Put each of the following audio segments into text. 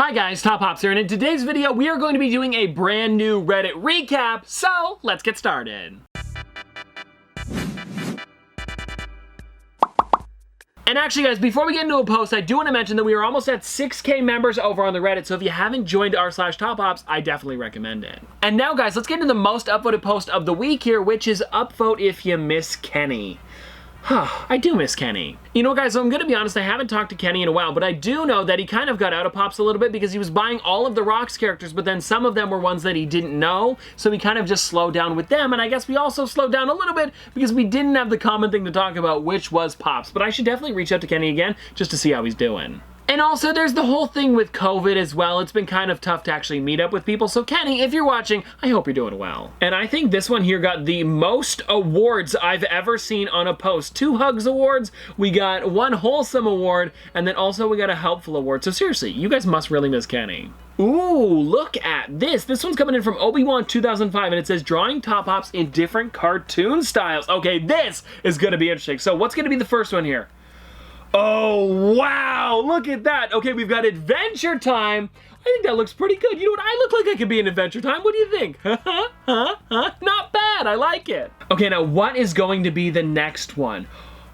Hi guys, Top Pops here, and in today's video we are going to be doing a brand new Reddit recap, so let's get started. And actually guys, before we get into a post, I do want to mention that we are almost at 6K members over on the Reddit, so if you haven't joined r/TopPops, I definitely recommend it. And now guys, let's get into the most upvoted post of the week here, which is upvote if you miss Kenny. I do miss Kenny. You know guys, so I'm gonna be honest, I haven't talked to Kenny in a while, but I do know that he kind of got out of Pops a little bit because he was buying all of the Rocks characters, but then some of them were ones that he didn't know, so he kind of just slowed down with them, and I guess we also slowed down a little bit because we didn't have the common thing to talk about, which was Pops. But I should definitely reach out to Kenny again just to see how he's doing. And also, there's the whole thing with COVID as well. It's been kind of tough to actually meet up with people. So Kenny, if you're watching, I hope you're doing well. And I think this one here got the most awards I've ever seen on a post. 2 Hugs awards, we got 1 Wholesome award, and then also we got a Helpful award. So seriously, you guys must really miss Kenny. Ooh, look at this. This one's coming in from Obi-Wan 2005, and it says, drawing Top Pops in different cartoon styles. Okay, this is gonna be interesting. So what's gonna be the first one here? Oh, wow, look at that. Okay, we've got Adventure Time. I think that looks pretty good. You know what? I look like I could be in Adventure Time. What do you think? Not bad. I like it. Okay, now what is going to be the next one?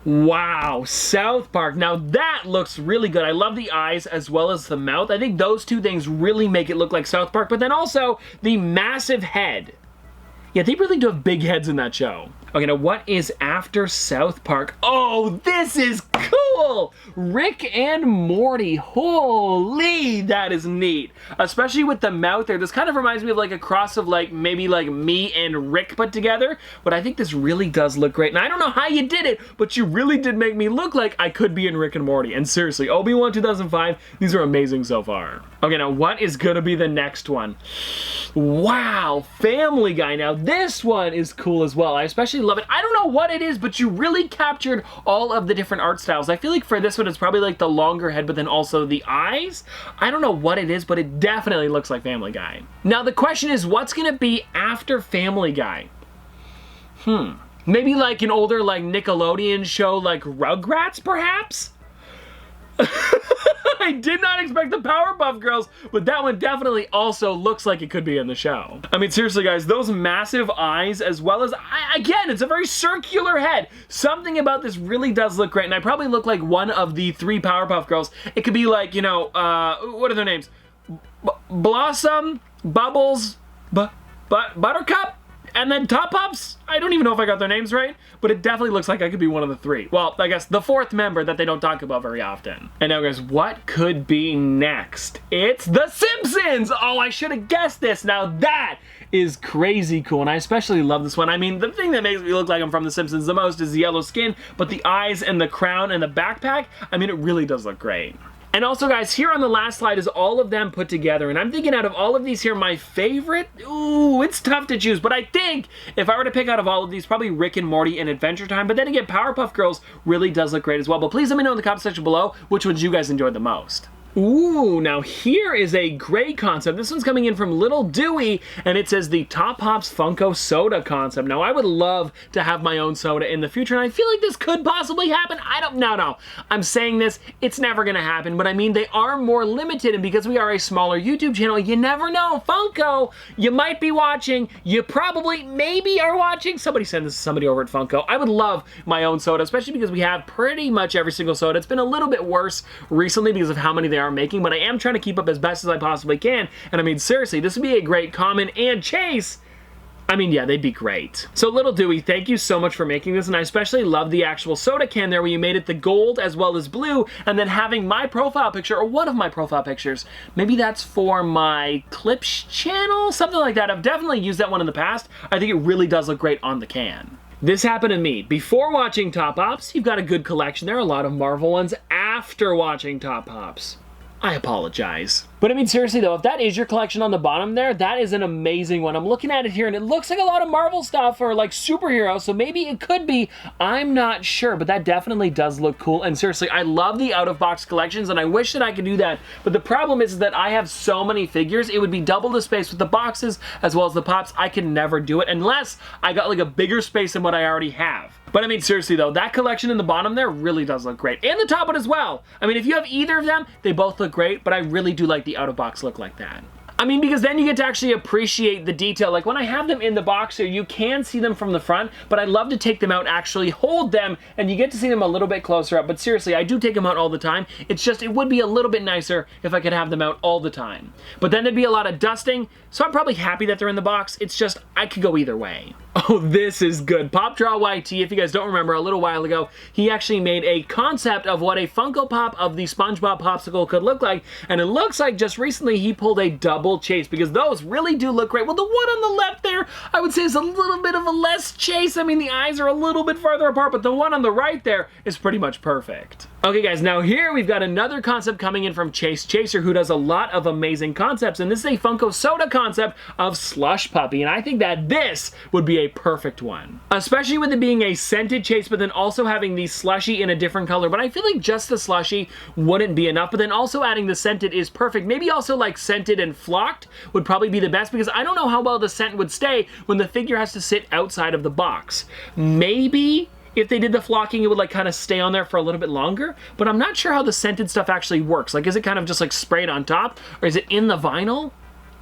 Wow, South Park. Now that looks really good. I love the eyes as well as the mouth. I think those two things really make it look like South Park, but then also the massive head. Yeah, they really do have big heads in that show. Okay, now what is after South Park? Oh, this is cool! Rick and Morty. Holy, that is neat. Especially with the mouth there. This kind of reminds me of like a cross of like maybe like me and Rick put together. But I think this really does look great. And I don't know how you did it, but you really did make me look like I could be in Rick and Morty. And seriously, Obi-Wan 2005, these are amazing so far. Okay, now what is gonna be the next one? Wow, Family Guy. Now this one is cool as well. I especially love it. I don't know what it is, but you really captured all of the different art styles. I feel like for this one, it's probably like the longer head, but then also the eyes. I don't know what it is, but it definitely looks like Family Guy. Now the question is, what's gonna be after Family Guy? Maybe like an older like Nickelodeon show like Rugrats, perhaps? I did not expect the Powerpuff Girls, but that one definitely also looks like it could be in the show. I mean, seriously, guys, those massive eyes, as well as, again, it's a very circular head. Something about this really does look great, and I probably look like one of the 3 Powerpuff Girls. It could be like, you know, what are their names? Blossom, Bubbles, Buttercup? And then Top Pops? I don't even know if I got their names right, but it definitely looks like I could be one of the 3. Well, I guess the 4th member that they don't talk about very often. And now guys, what could be next? It's the Simpsons! Oh, I should have guessed this. Now that is crazy cool, and I especially love this one. I mean, the thing that makes me look like I'm from the Simpsons the most is the yellow skin, but the eyes and the crown and the backpack, I mean, it really does look great. And also guys, here on the last slide is all of them put together, and I'm thinking out of all of these here, my favorite, ooh, it's tough to choose, but I think if I were to pick out of all of these, probably Rick and Morty and Adventure Time, but then again, Powerpuff Girls really does look great as well. But please let me know in the comment section below which ones you guys enjoyed the most. Ooh, now here is a great concept. This one's coming in from Little Dewey, and it says the Top Pops Funko Soda concept. Now, I would love to have my own soda in the future, and I feel like this could possibly happen. No. I'm saying this, it's never gonna happen, but I mean, they are more limited, and because we are a smaller YouTube channel, you never know. Funko, you might be watching, you probably, maybe are watching. Somebody send this to somebody over at Funko. I would love my own soda, especially because we have pretty much every single soda. It's been a little bit worse recently because of how many they are making, but I am trying to keep up as best as I possibly can. And I mean, seriously, this would be a great Common and Chase. I mean, yeah, they'd be great. So Little Dewey, thank you so much for making this, and I especially love the actual soda can there where you made it the gold as well as blue, and then having my profile picture, or one of my profile pictures. Maybe that's for my Clips channel, something like that. I've definitely used that one in the past. I think it really does look great on the can. This happened to me. Before watching Top Pops, you've got a good collection. There are a lot of Marvel ones after watching Top Pops. I apologize. But I mean, seriously though, if that is your collection on the bottom there, that is an amazing one. I'm looking at it here and it looks like a lot of Marvel stuff or like superheroes, so maybe it could be, I'm not sure, but that definitely does look cool. And seriously, I love the out-of-box collections and I wish that I could do that, but the problem is that I have so many figures, it would be double the space with the boxes as well as the Pops. I can never do it unless I got like a bigger space than what I already have. But I mean, seriously though, that collection in the bottom there really does look great. And the top one as well. I mean, if you have either of them, they both look great, but I really do like the out-of-box look like that. I mean, because then you get to actually appreciate the detail. Like when I have them in the box here, you can see them from the front, but I love to take them out, actually hold them, and you get to see them a little bit closer up. But seriously, I do take them out all the time. It's just, it would be a little bit nicer if I could have them out all the time. But then there'd be a lot of dusting, so I'm probably happy that they're in the box. It's just, I could go either way. Oh, this is good. Pop Draw YT, if you guys don't remember, a little while ago, he actually made a concept of what a Funko Pop of the SpongeBob Popsicle could look like, and it looks like just recently he pulled a double chase, because those really do look great. Well, the one on the left there, I would say is a little bit of a less chase. I mean, the eyes are a little bit farther apart, but the one on the right there is pretty much perfect. Okay, guys, now here we've got another concept coming in from Chase Chaser, who does a lot of amazing concepts, and this is a Funko Soda concept of Slush Puppy, and I think that this would be a perfect one. Especially with it being a scented chase, but then also having the slushy in a different color, but I feel like just the slushy wouldn't be enough, but then also adding the scented is perfect. Maybe also like scented and flocked would probably be the best, because I don't know how well the scent would stay when the figure has to sit outside of the box. Maybe if they did the flocking, it would like kind of stay on there for a little bit longer, but I'm not sure how the scented stuff actually works. Like, is it kind of just like sprayed on top, or is it in the vinyl?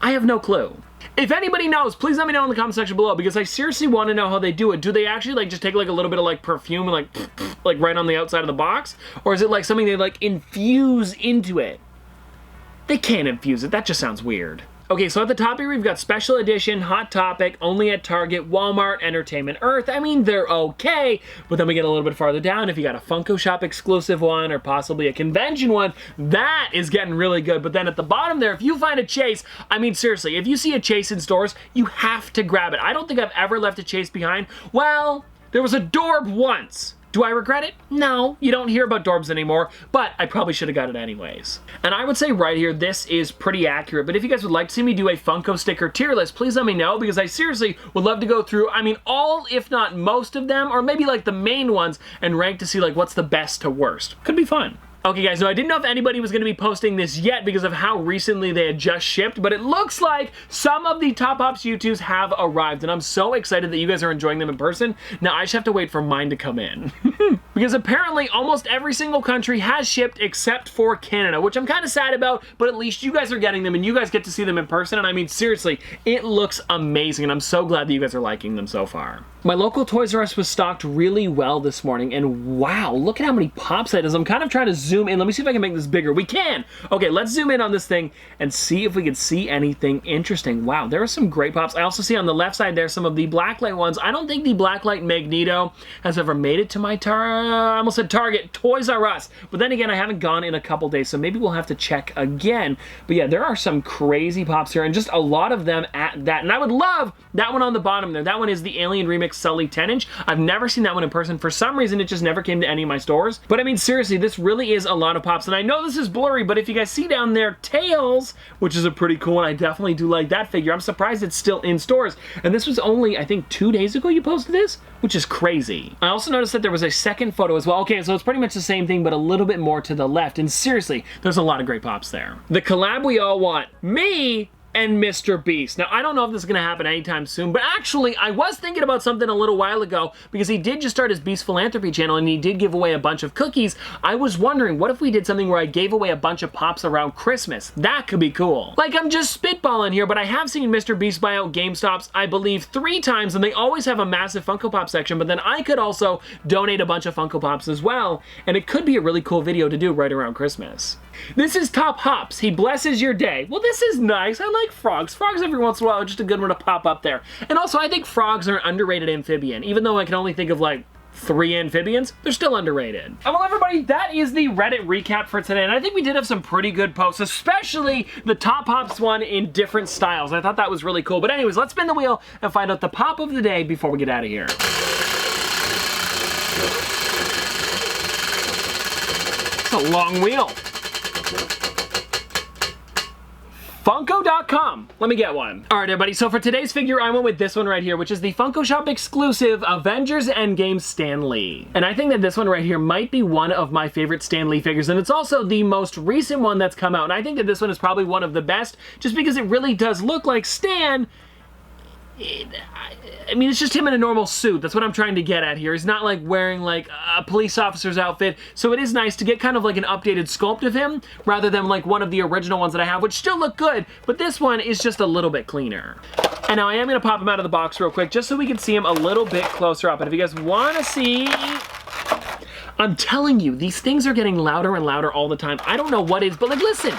I have no clue. If anybody knows, please let me know in the comment section below, because I seriously want to know how they do it. Do they actually like just take like a little bit of like perfume and like right on the outside of the box? Or is it like something they like infuse into it? They can't infuse it. That just sounds weird. Okay, so at the top here, we've got Special Edition, Hot Topic, only at Target, Walmart, Entertainment Earth. I mean, they're okay, but then we get a little bit farther down. If you got a Funko Shop exclusive one, or possibly a convention one, that is getting really good. But then at the bottom there, if you find a chase, I mean, seriously, if you see a chase in stores, you have to grab it. I don't think I've ever left a chase behind. Well, there was a Dorb once. Do I regret it? No, you don't hear about Dorbs anymore, but I probably should have got it anyways. And I would say right here, this is pretty accurate, but if you guys would like to see me do a Funko sticker tier list, please let me know, because I seriously would love to go through, I mean, all, if not most of them, or maybe like the main ones, and rank to see like what's the best to worst. Could be fun. Okay guys, now I didn't know if anybody was going to be posting this yet because of how recently they had just shipped, but it looks like some of the Top Pops U2s have arrived, and I'm so excited that you guys are enjoying them in person. Now I just have to wait for mine to come in. Because apparently almost every single country has shipped except for Canada, which I'm kind of sad about, but at least you guys are getting them and you guys get to see them in person, and I mean seriously, it looks amazing, and I'm so glad that you guys are liking them so far. My local Toys R Us was stocked really well this morning, and wow, look at how many pops that is. I'm kind of trying to zoom in. Let me see if I can make this bigger. We can! Okay, let's zoom in on this thing and see if we can see anything interesting. Wow, there are some great pops. I also see on the left side there some of the Blacklight ones. I don't think the Blacklight Magneto has ever made it to my I almost said Target, Toys R Us. But then again, I haven't gone in a couple days, so maybe we'll have to check again. But yeah, there are some crazy pops here, and just a lot of them at that. And I would love that one on the bottom there. That one is the Alien Remix Sully 10-inch. I've never seen that one in person. For some reason, it just never came to any of my stores. But I mean, seriously, this really is a lot of pops. And I know this is blurry, but if you guys see down there, Tails, which is a pretty cool one, I definitely do like that figure. I'm surprised it's still in stores. And this was only, I think, 2 days ago you posted this, which is crazy. I also noticed that there was a second photo as well. Okay, so it's pretty much the same thing, but a little bit more to the left. And seriously, there's a lot of great pops there. The collab we all want. Me and Mr. Beast. Now, I don't know if this is going to happen anytime soon, but actually, I was thinking about something a little while ago, because he did just start his Beast Philanthropy channel, and he did give away a bunch of cookies. I was wondering, what if we did something where I gave away a bunch of pops around Christmas? That could be cool. Like, I'm just spitballing here, but I have seen Mr. Beast buy out GameStops, I believe, 3 times, and they always have a massive Funko Pop section, but then I could also donate a bunch of Funko Pops as well, and it could be a really cool video to do right around Christmas. This is Top Hops. He blesses your day. Well, this is nice. I like frogs. Frogs every once in a while are just a good one to pop up there. And also, I think frogs are an underrated amphibian. Even though I can only think of like 3 amphibians, they're still underrated. And well, everybody, that is the Reddit recap for today. And I think we did have some pretty good posts, especially the Top Pops one in different styles. I thought that was really cool. But anyways, let's spin the wheel and find out the pop of the day before we get out of here. It's a long wheel. Funko.com. Let me get one. All right, everybody, so for today's figure, I went with this one right here, which is the Funko Shop exclusive Avengers Endgame Stan Lee. And I think that this one right here might be one of my favorite Stan Lee figures, and it's also the most recent one that's come out. And I think that this one is probably one of the best, just because it really does look like Stan I mean, it's just him in a normal suit. That's what I'm trying to get at here. He's not like wearing like a police officer's outfit. So it is nice to get kind of like an updated sculpt of him rather than like one of the original ones that I have, which still look good, but this one is just a little bit cleaner. And now I am gonna pop him out of the box real quick just so we can see him a little bit closer up. And if you guys wanna see, I'm telling you, these things are getting louder and louder all the time. I don't know what is, but like, listen.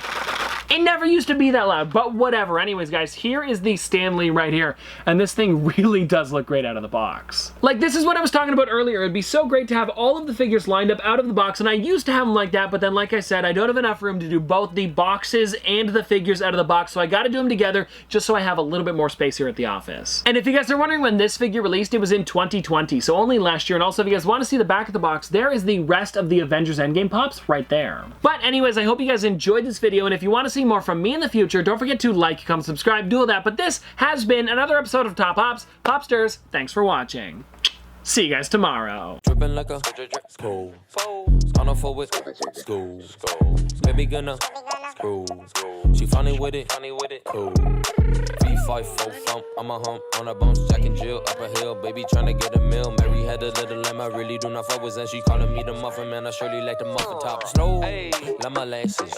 It never used to be that loud, but whatever. Anyways, guys, here is the Stan Lee right here, and this thing really does look great out of the box. Like, this is what I was talking about earlier. It'd be so great to have all of the figures lined up out of the box, and I used to have them like that, but then, like I said, I don't have enough room to do both the boxes and the figures out of the box, so I gotta do them together just so I have a little bit more space here at the office. And if you guys are wondering when this figure released, it was in 2020, so only last year. And also, if you guys want to see the back of the box, there is the rest of the Avengers Endgame Pops right there. But anyways, I hope you guys enjoyed this video, and if you want to see more from me in the future, don't forget to like, comment, subscribe, do all that. But this has been another episode of Top Pops. Popsters, thanks for watching. See you guys tomorrow. Dripping like a school. Gonna forward school. Baby gonna screw. She funny with it. Cool. V5 full thump. I'm a hump on a bounce. Jack and Jill up a hill. Baby tryna get a meal. Mary had a little lamb. I really do not fuck with. And she calling me the muffin man. I surely like the muffin top. Slow. Like my lashes.